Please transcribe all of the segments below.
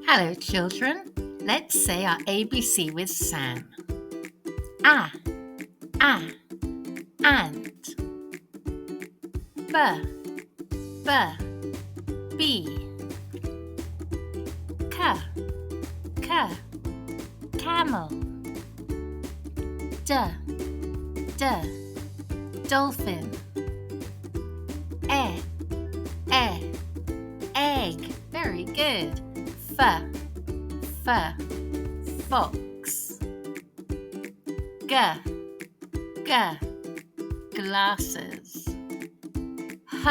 Hello, children. Let's say our ABC with Sam. A, ant. B, bee. C, camel. D, dolphin. E, egg. Very good. F, fox. G, glasses. H,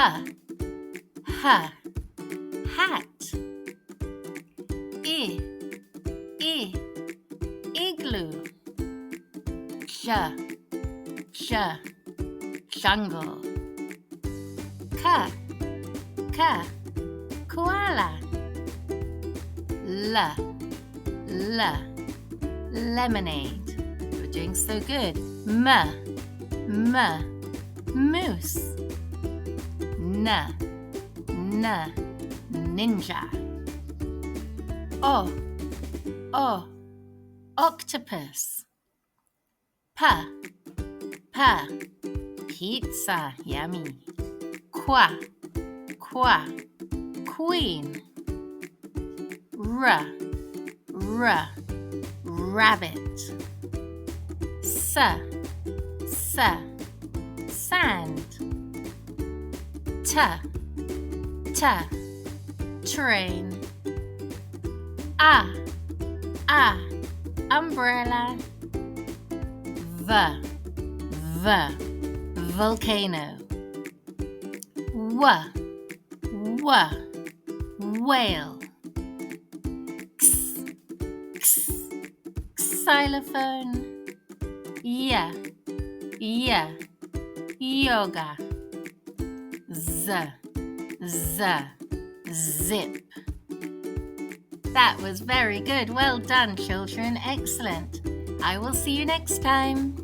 hat. I, igloo. J, jungle. K, koala. L, lemonade. You're doing so good. M, moose. N, ninja. O, octopus. P, pizza. Yummy. Qu, queen. R, rabbit. S, sand. T, train. A, umbrella. V, volcano. W, whale. X, xylophone. Y, yoga. Z, zip. That was very good. Well done, children. Excellent. I will see you next time.